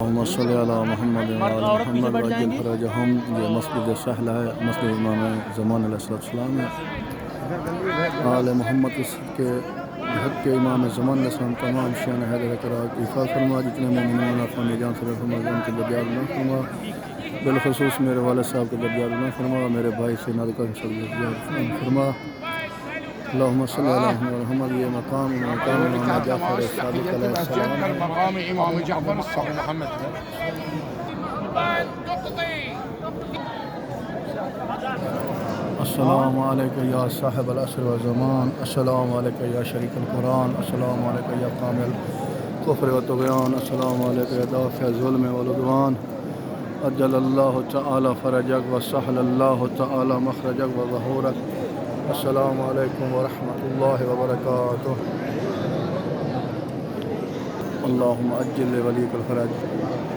اللہم صلی علی محمد وعلی محمد وعجل فرجہم۔ یہ مسجد سہل ہے، مسجد امام زمان علیہ السلام ہے۔ آل محمد کے حق کے امام زمان علیہ السلام تمام شان حیدر کرات ایفا فرما، جتنے مومنون اپنی جان سے فرما ان کے درجات بلند فرما، بالخصوص میرے والد صاحب کے درجات بلند فرما، میرے بھائی سے نادکہ صاحب کے درجات بلند فرما۔ اللہم صلی علی محمد۔ یہ مقام امام جعفر صادق علیہ السلام ہے۔ مقام امام جعفر صادق محمد ہے۔ السلام علیکم یا صاحب العصر والزمان، السلام علیکم یا شریک القرآن، السلام علیکم یا کامل کفر و طغیان، السلام علیکم یا دافع ظلم والعدوان، عجل اللہ تعالی فرجک و سہل اللہ تعالی مخرجک و ظہورک۔ السلام علیکم ورحمۃ اللہ وبرکاتہ۔ اللہم عجل ولیک الفرج۔